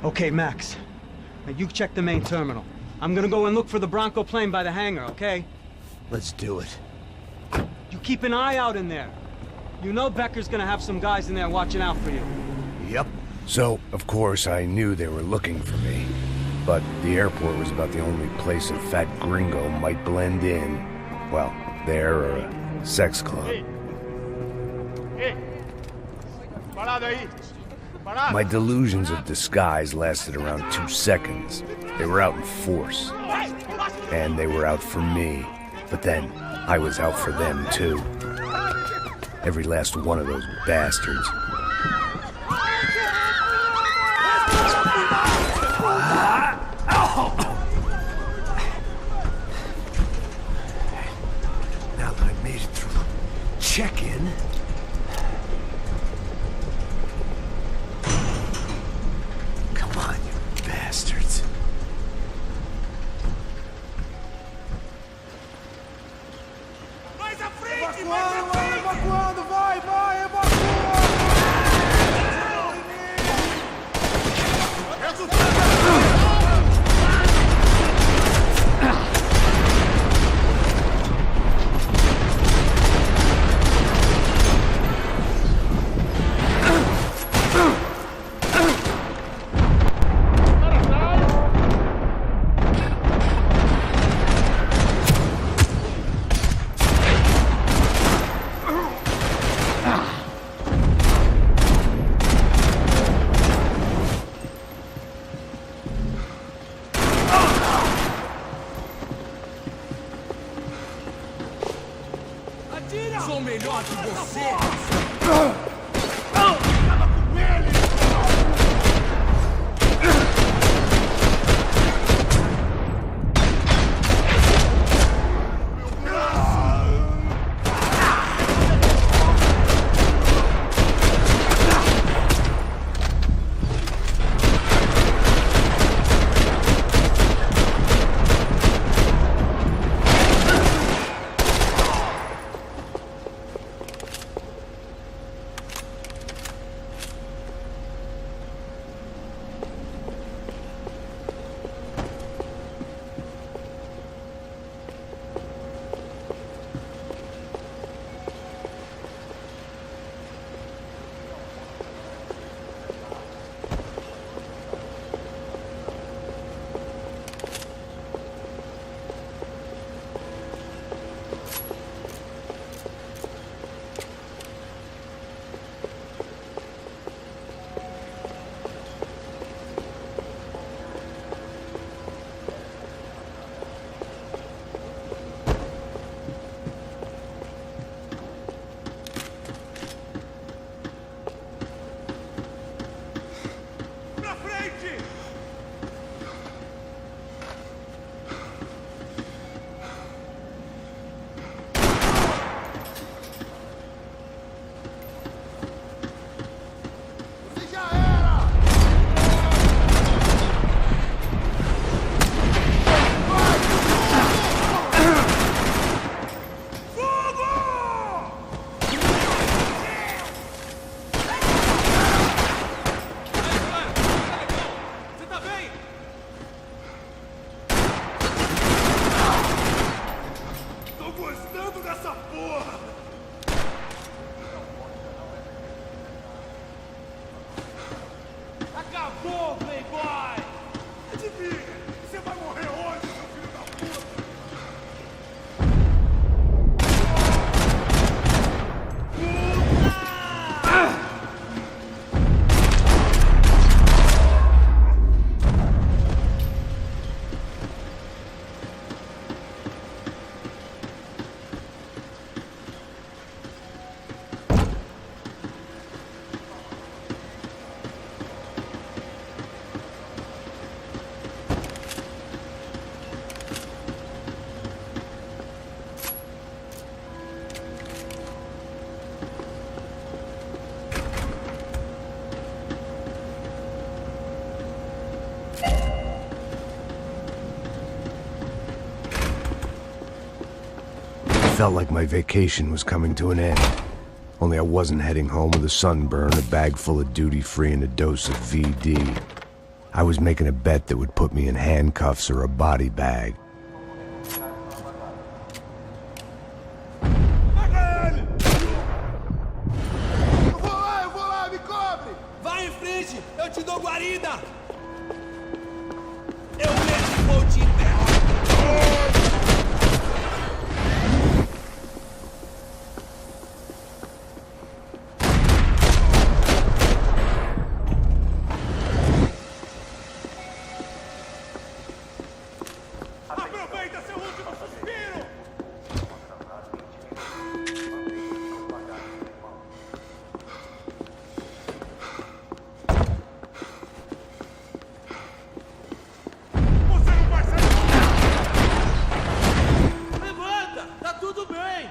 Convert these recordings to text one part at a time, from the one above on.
Okay, Max. Now you check the main terminal. I'm gonna go and look for the Bronco plane by the hangar, okay? Let's do it. You keep an eye out in there. You know Becker's gonna have some guys in there watching out for you. Yep. So, of course, I knew they were looking for me. But the airport was about the only place a fat gringo might blend in. Well, there or a sex club. My delusions of disguise lasted around 2 seconds. They were out in force. And they were out for me. But then, I was out for them too. Every last one of those bastards. Now that I made it through check-in... Come on, you bastards. Evacuando, vai, evacua! Sou melhor que você! Acabou, Playboy! Adivinha, você vai morrer hoje, seu filho da puta! Felt like my vacation was coming to an end. Only I wasn't heading home with a sunburn, a bag full of duty-free, and a dose of VD. I was making a bet that would put me in handcuffs or a body bag. Vai em frente, eu te dou guarida! Eu mesmo vou te enterrar! Aproveita seu último suspiro! Você não vai sair! Levanta, tá tudo bem!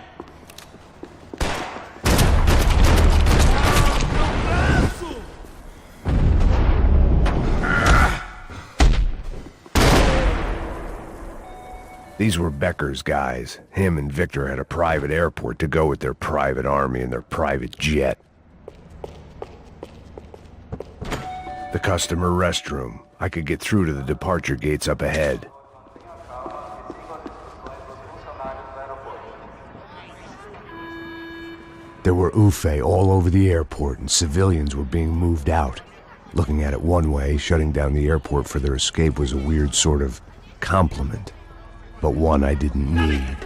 Braço! These were Becker's guys. Him and Victor had a private airport to go with their private army and their private jet. The customer restroom. I could get through to the departure gates up ahead. There were UFE all over the airport, and civilians were being moved out. Looking at it one way, shutting down the airport for their escape was a weird sort of compliment, but one I didn't need.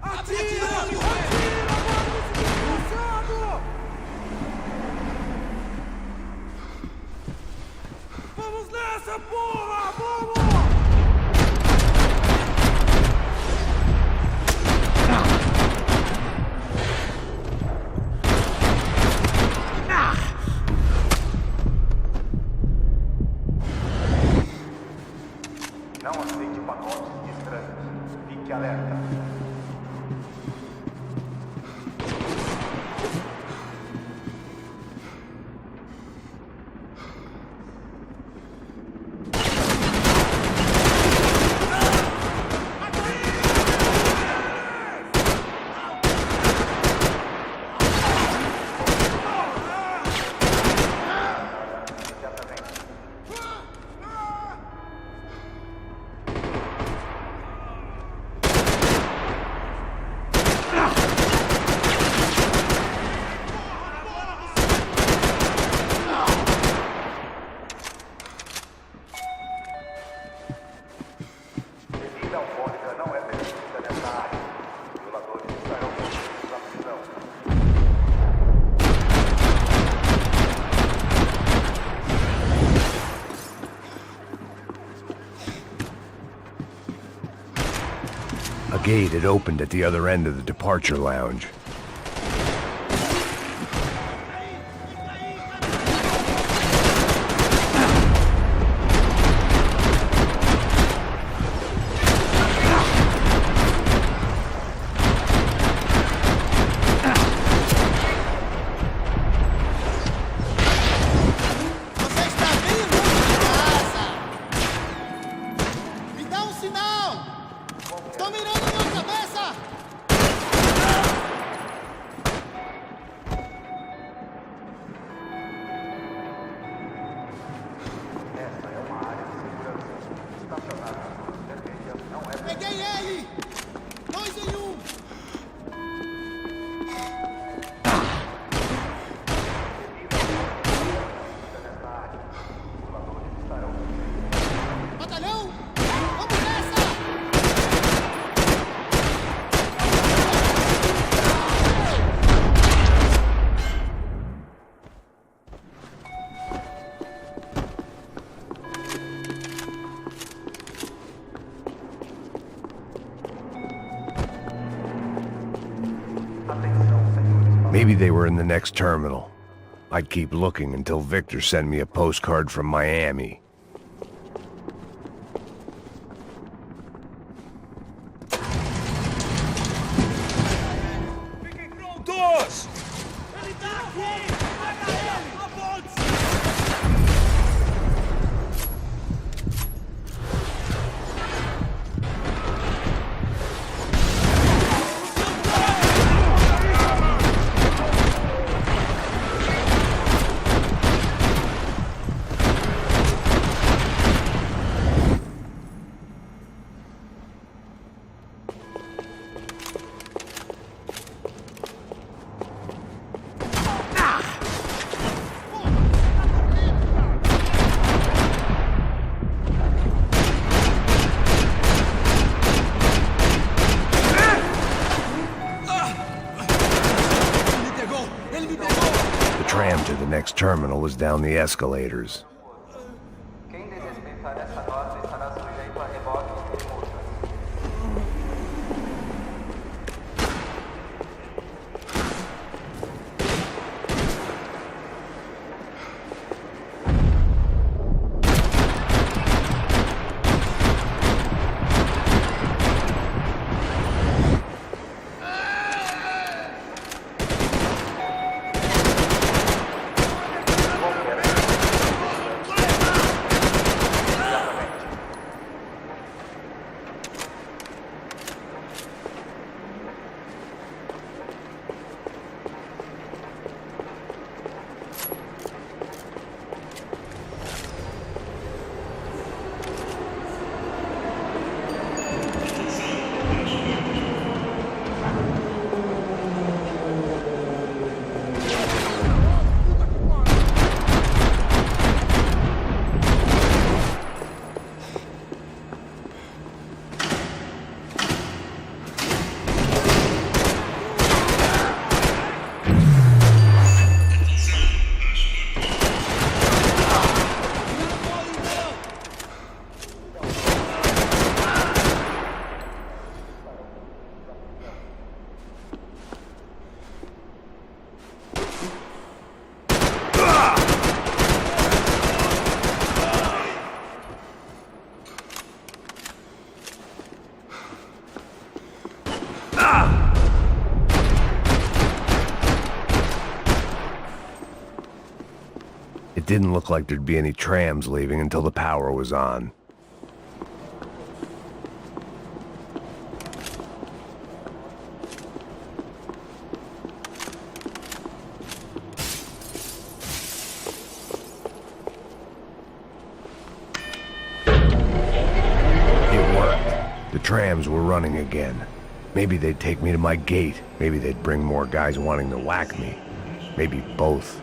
Atire nele! gate had opened at the other end of the departure lounge. Maybe they were in the next terminal. I'd keep looking until Victor sent me a postcard from Miami. Prontos! The tram to the next terminal was down the escalators. Quem desrespeitar essa norma estará sujeito a reboque e multa. It didn't look like there'd be any trams leaving until the power was on. It worked. The trams were running again. Maybe they'd take me to my gate. Maybe they'd bring more guys wanting to whack me. Maybe both.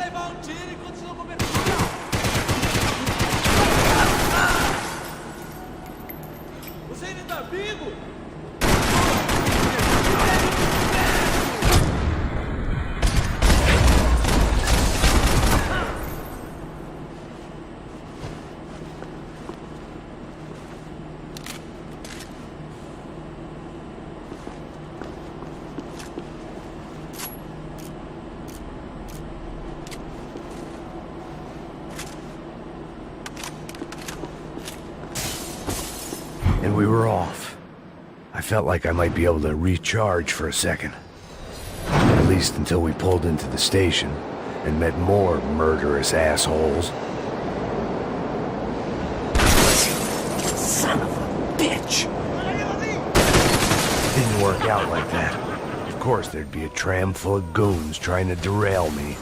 levar um tiro enquanto se não cobertura. Você ainda tá vivo? And we were off. I felt like I might be able to recharge for a second. At least until we pulled into the station and met more murderous assholes. Son of a bitch! Didn't work out like that. Of course there'd be a tram full of goons trying to derail me.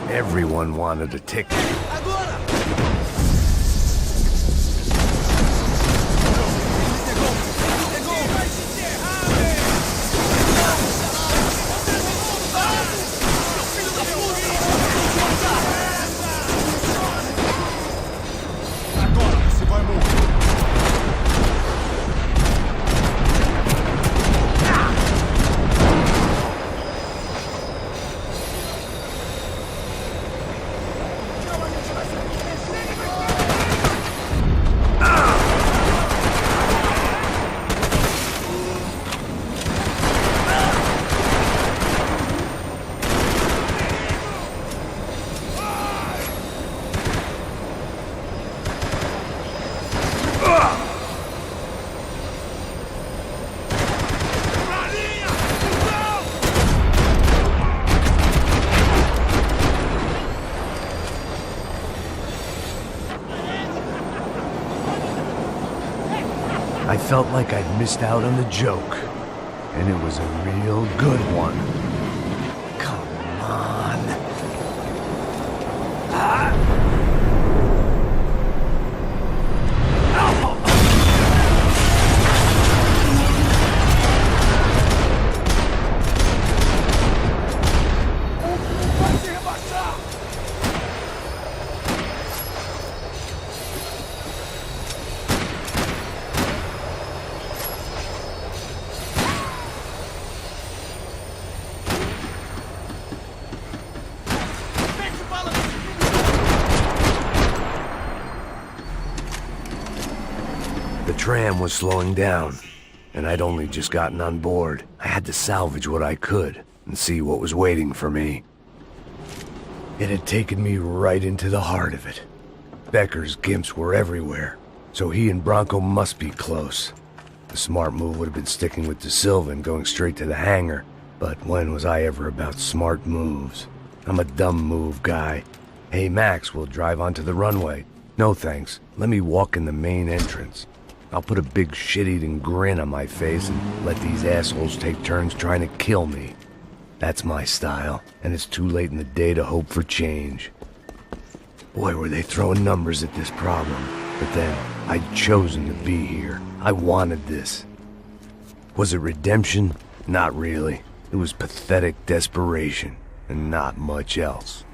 Everyone wanted a ticket. I felt like I'd missed out on the joke, and it was a real good one. Come on. tram was slowing down, and I'd only just gotten on board. I had to salvage what I could and see what was waiting for me. It had taken me right into the heart of it. Becker's gimps were everywhere, so he and Bronco must be close. The smart move would have been sticking with De Silva and going straight to the hangar, but when was I ever about smart moves? I'm a dumb move guy. Hey Max, we'll drive onto the runway. No thanks, let me walk in the main entrance. I'll put a big shit-eating grin on my face and let these assholes take turns trying to kill me. That's my style, and it's too late in the day to hope for change. Boy, were they throwing numbers at this problem. But then, I'd chosen to be here. I wanted this. Was it redemption? Not really. It was pathetic desperation, and not much else.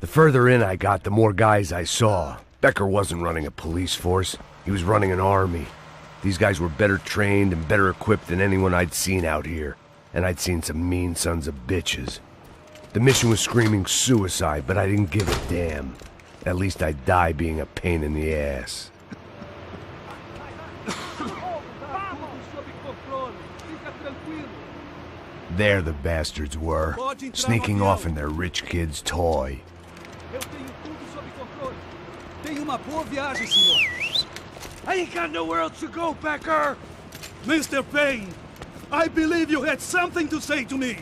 The further in I got, the more guys I saw. Becker wasn't running a police force. He was running an army. These guys were better trained and better equipped than anyone I'd seen out here. And I'd seen some mean sons of bitches. The mission was screaming suicide, but I didn't give a damn. At least I'd die being a pain in the ass. There the bastards were, sneaking off in their rich kid's toy. Eu tenho tudo sob controle. Tenha uma boa viagem, senhor. I ain't got nowhere else to go, Becker! Mr. Payne, I believe you had something to say to me.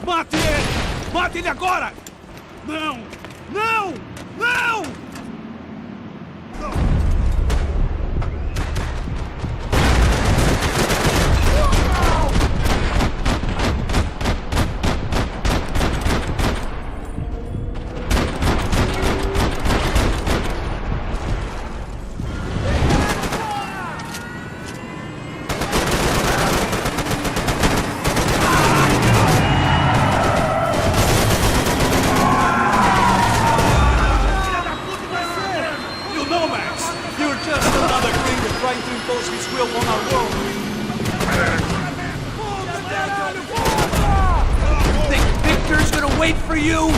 Mate ele! Mate ele agora! Não! Não! Não! Wait for you!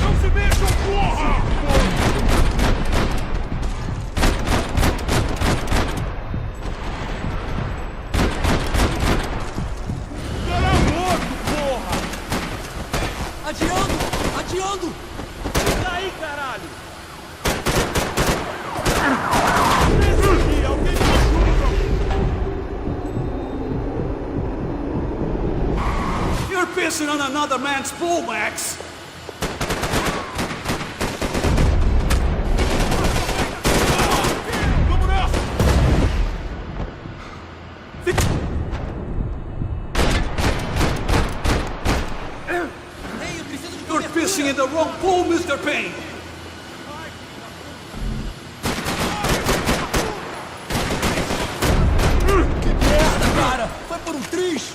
Não se mexam, porra! Cala a boca, porra! Adiando! Adiando! Fica aí, caralho! Desce aqui, alguém me ajuda! You're pissing on another man's pool, Max! Vamos nessa! You're pissing in the wrong pool, Mr. Payne! Que merda, cara! Foi por triz!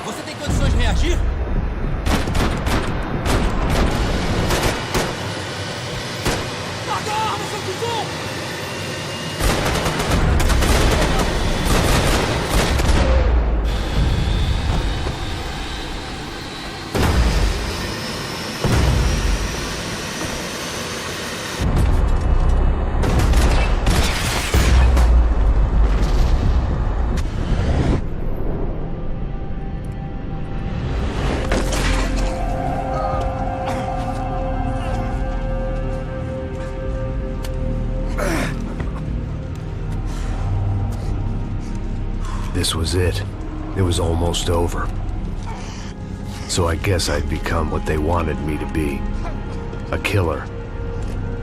Você tem condições de reagir? Larga a arma, seu cuzão! This was it. It was almost over. So I guess I'd become what they wanted me to be. A killer.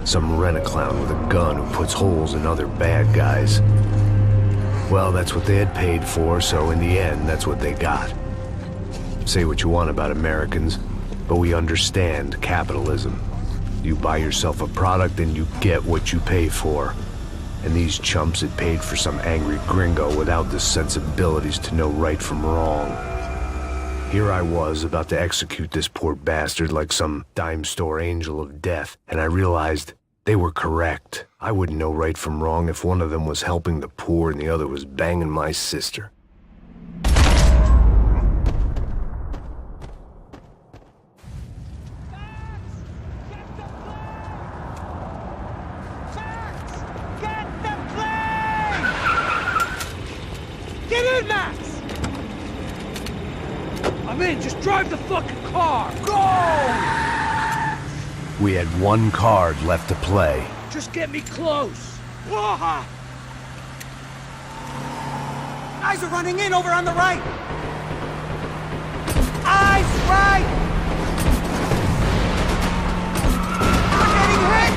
Some rent-a-clown with a gun who puts holes in other bad guys. Well, that's what they had paid for, so in the end, that's what they got. Say what you want about Americans, but we understand capitalism. You buy yourself a product and you get what you pay for. And these chumps had paid for some angry gringo without the sensibilities to know right from wrong. Here I was, about to execute this poor bastard like some dime store angel of death, and I realized They were correct. I wouldn't know right from wrong if one of them was helping the poor and the other was banging my sister. Get in, Max! I'm in, just drive the fucking car! Go! We had one card left to play. Just get me close! Eyes are running in over on the right! Eyes right! We're getting hit!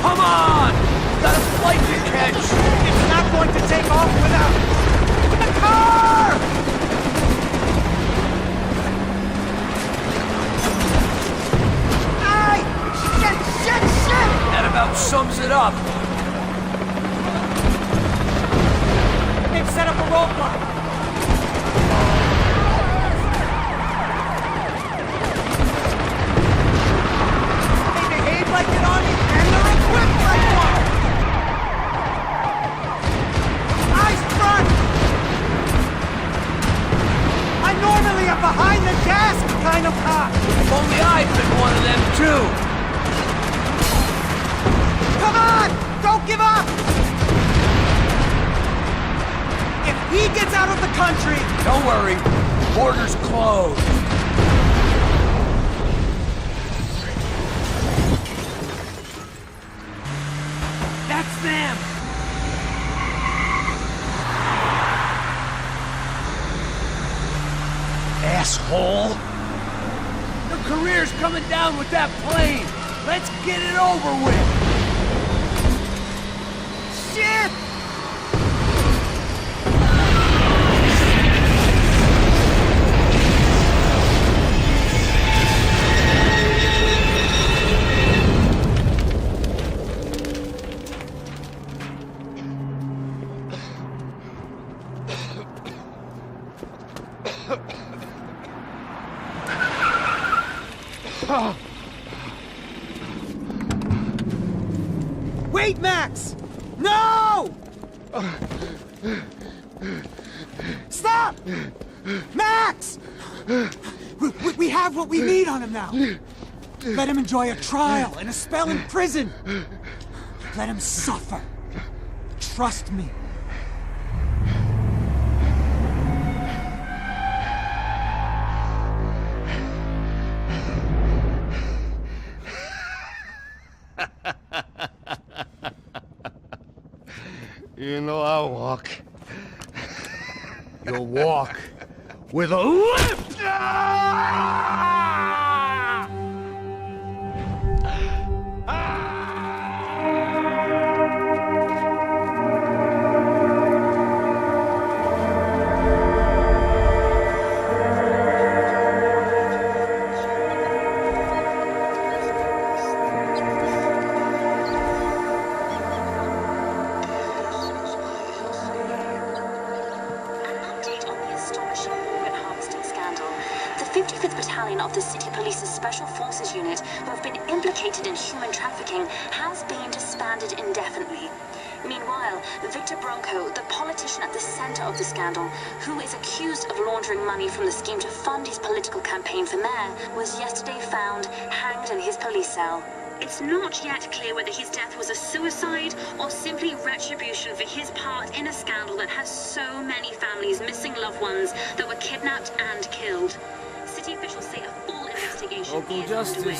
Come on! Got a flight to catch! It's not going to take off without the car! That about sums it up. They've set up a roadblock. They behave like an army and they're equipped like one. Eyes front. I'm normally a behind the desk kind of cop. If only I'd been one of them too. Come on! Don't give up! If he gets out of the country... Don't worry. Border's closed. That's them! Asshole! Your career's coming down with that plane! Let's get it over with! Shit! Wait, Max! No! Stop! Max! We have what we need on him now. Let him enjoy a trial and a spell in prison. Let him suffer. Trust me. You know I'll walk. You'll walk with a limp! The 55th Battalion of the City Police's Special Forces Unit, who have been implicated in human trafficking, has been disbanded indefinitely. Meanwhile, Victor Bronco, the politician at the center of the scandal, who is accused of laundering money from the scheme to fund his political campaign for mayor, was yesterday found hanged in his police cell. It's not yet clear whether his death was a suicide or simply retribution for his part in a scandal that has so many families missing loved ones that were kidnapped and killed. City officials say a full investigation is underway.